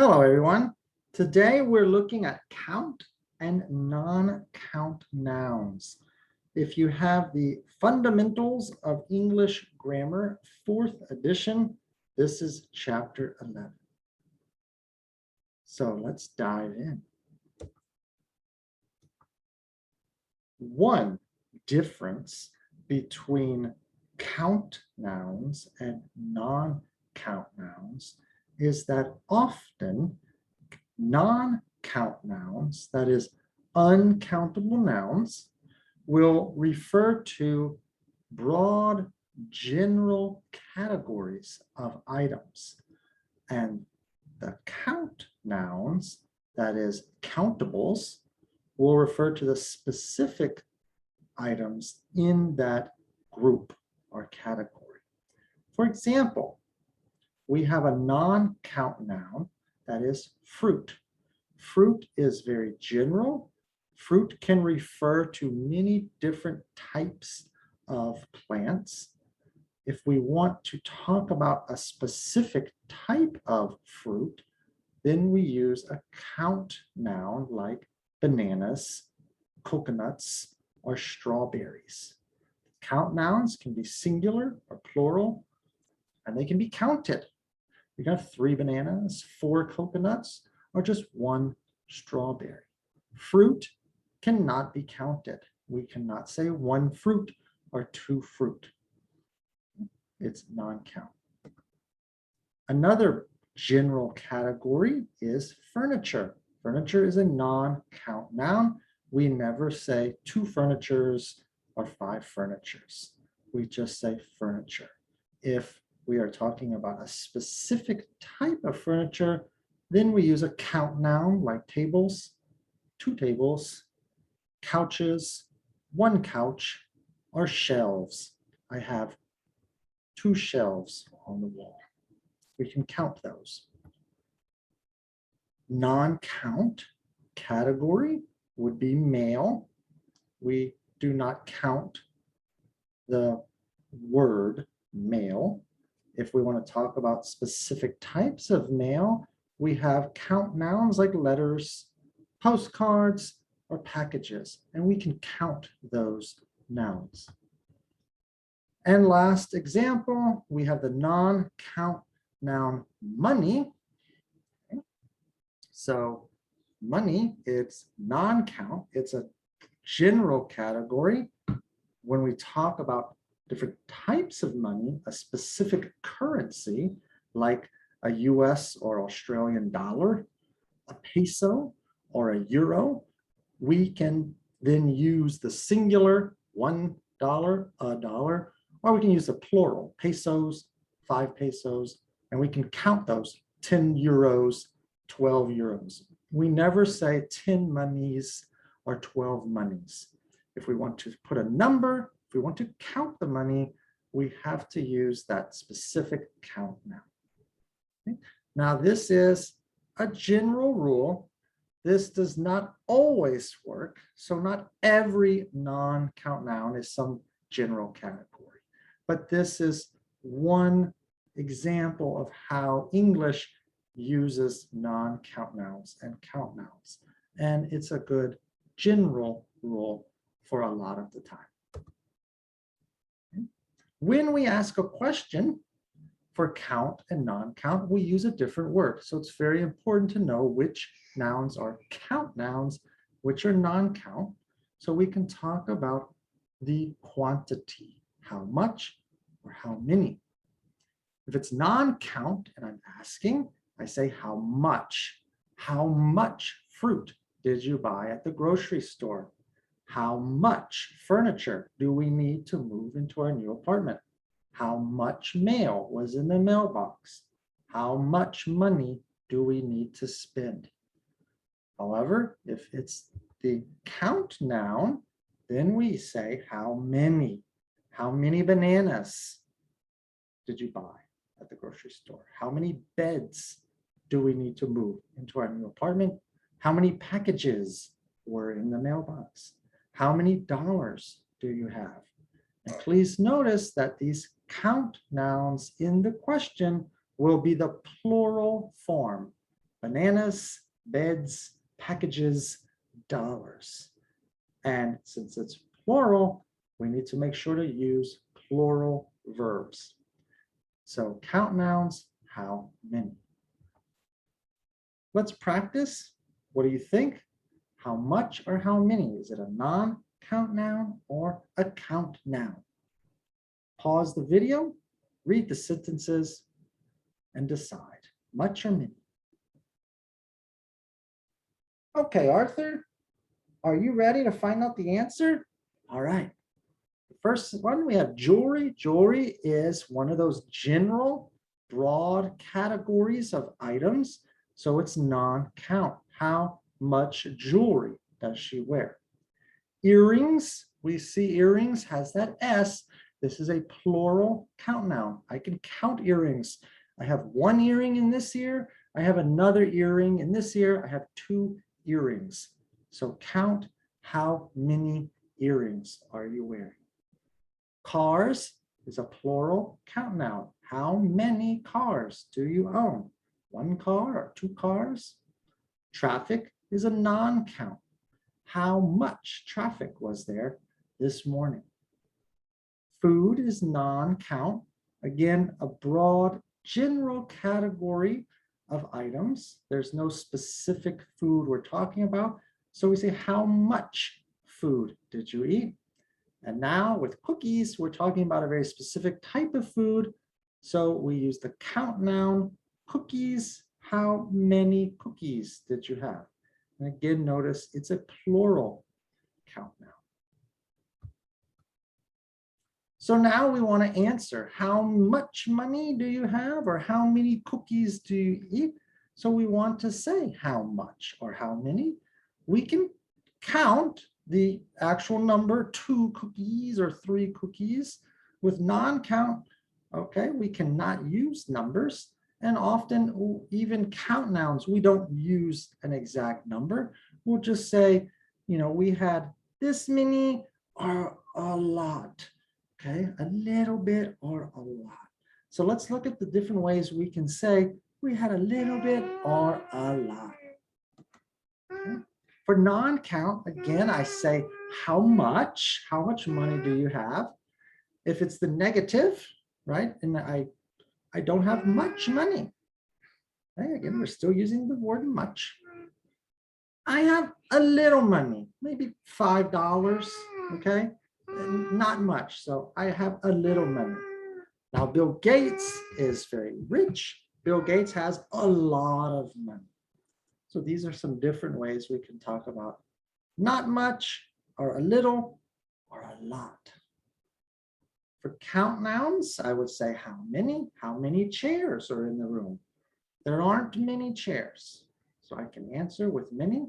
Hello, everyone. Today we're looking at count and non-count nouns. If you have the Fundamentals of English Grammar, 4th edition, this is chapter 11. So let's dive in. One difference between count nouns and non-count nouns is that often non-count nouns, that is uncountable nouns, will refer to broad general categories of items. And the count nouns, that is countables, will refer to the specific items in that group or category. For example, we have a non-count noun that is fruit. Fruit is very general. Fruit can refer to many different types of plants. If we want to talk about a specific type of fruit, then we use a count noun like bananas, coconuts, or strawberries. Count nouns can be singular or plural, and they can be counted. We got 3 bananas, 4 coconuts, or just 1 strawberry. Fruit cannot be counted. We cannot say 1 fruit or 2 fruit. It's non-count. Another general category is furniture. Furniture is a non-count noun. We never say 2 furnitures or 5 furnitures. We just say furniture. If we are talking about a specific type of furniture, then we use a count noun like tables, 2 tables, couches, 1 couch, or shelves. I have 2 shelves on the wall. We can count those. Non-count category would be male. We do not count the word male. If we want to talk about specific types of mail, we have count nouns like letters, postcards, or packages, and we can count those nouns. And last example, we have the non-count noun money. So money, it's non-count, it's a general category. When we talk about different types of money, a specific currency like a US or Australian dollar, a peso, or a euro, we can then use the singular $1, a dollar, or we can use the plural, pesos, 5 pesos, and we can count those 10 euros, 12 euros. We never say 10 monies or 12 monies. If we want to put a number, if we want to count the money, we have to use that specific count noun. Okay? Now, this is a general rule. This does not always work. So not every non-count noun is some general category. But this is one example of how English uses non-count nouns and count nouns. And it's a good general rule for a lot of the time. When we ask a question for count and non-count, we use a different word. So it's very important to know which nouns are count nouns, which are non-count. So we can talk about the quantity, how much or how many. If it's non-count and I'm asking, I say how much. How much fruit did you buy at the grocery store? How much furniture do we need to move into our new apartment? How much mail was in the mailbox? How much money do we need to spend? However, if it's the count noun, then we say how many. How many bananas did you buy at the grocery store? How many beds do we need to move into our new apartment? How many packages were in the mailbox? How many dollars do you have? And please notice that these count nouns in the question will be the plural form. bananas, beds, packages, dollars. And since it's plural, we need to make sure to use plural verbs. So count nouns, how many? Let's practice. What do you think? How much or how many? Is it a non-count noun or a count noun? Pause the video, read the sentences, and decide, much or many. Okay, Arthur, are you ready to find out the answer? All right. The first one, we have jewelry. Jewelry is one of those general, broad categories of items. So it's non-count. How much jewelry does she wear? Earrings, we see earrings has that S. This is a plural count noun. I can count earrings. I have one earring in this ear. I have another earring in this ear. I have 2 earrings. So count, how many earrings are you wearing? Cars is a plural count noun. How many cars do you own? 1 car or 2 cars? Traffic is a non-count. How much traffic was there this morning? Food is non-count. Again, a broad general category of items. There's no specific food we're talking about. So we say, how much food did you eat? And now with cookies, we're talking about a very specific type of food. So we use the count noun, cookies. How many cookies did you have? And again, notice it's a plural count noun. So now we want to answer, how much money do you have, or how many cookies do you eat? So we want to say how much or how many. We can count the actual number, 2 cookies or 3 cookies. With non-count, okay, we cannot use numbers. And often even count nouns, we don't use an exact number. We'll just say, you know, we had this many or a lot, okay? A little bit or a lot. So let's look at the different ways we can say we had a little bit or a lot. Okay? For non-count, again, I say how much money do you have? If it's the negative, right? And I don't have much money. Okay, again, we're still using the word much. I have a little money, maybe $5, okay? And not much, so I have a little money. Now, Bill Gates is very rich. Bill Gates has a lot of money. So these are some different ways we can talk about not much or a little or a lot. For count nouns, I would say how many chairs are in the room? There aren't many chairs. So I can answer with many.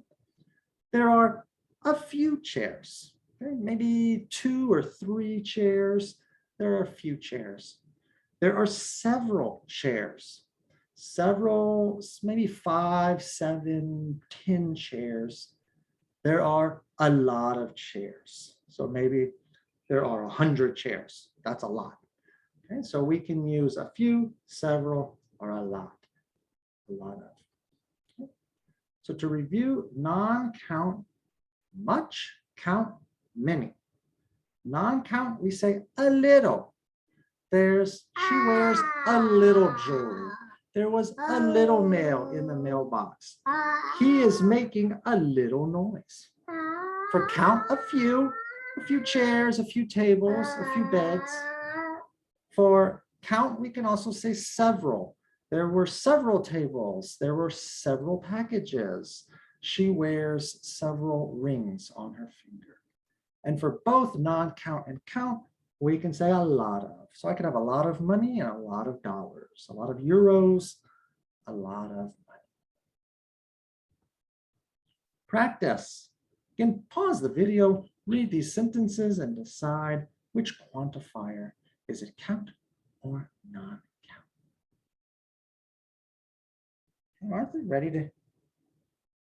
There are a few chairs, okay? Maybe 2 or 3 chairs. There are a few chairs. There are several chairs. Several, maybe 5, 7, 10 chairs. There are a lot of chairs. So maybe there are 100 chairs. That's a lot. Okay, so we can use a few, several, or a lot. A lot of. Okay. So to review, non-count, much, count, many. Non-count, we say a little. She wears a little jewelry. There was a little mail in the mailbox. He is making a little noise. For count, a few chairs, a few tables, a few beds. For count, we can also say several. There were several tables. There were several packages. She wears several rings on her finger. And for both non-count and count, we can say a lot of. So I could have a lot of money and a lot of dollars, a lot of euros, a lot of money. Practice. Again, pause the video, read these sentences, and decide which quantifier. Is it count or non-count? Okay, Arthur, ready to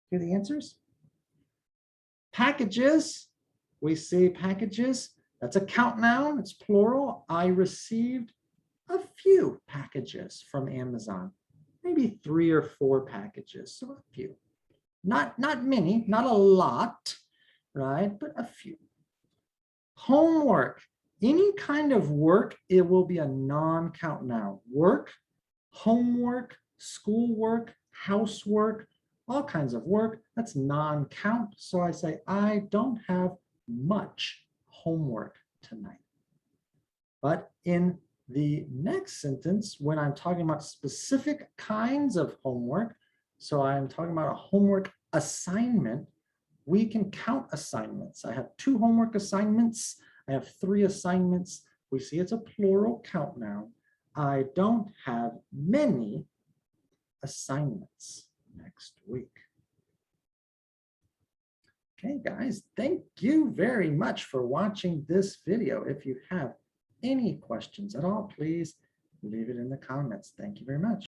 hear the answers? Packages. We see packages. That's a count noun. It's plural. I received a few packages from Amazon. maybe 3 or 4 packages, so a few. Not many, not a lot, right? But a few. Homework, any kind of work, it will be a non-count noun. Work, homework, schoolwork, housework, all kinds of work, that's non-count. So I say, I don't have much homework tonight. But in the next sentence, when I'm talking about specific kinds of homework, so I'm talking about a homework assignment, we can count assignments. I have 2 homework assignments. I have 3 assignments. We see it's a plural count noun. I don't have many assignments next week. Okay, guys, thank you very much for watching this video. If you have any questions at all, please leave it in the comments. Thank you very much.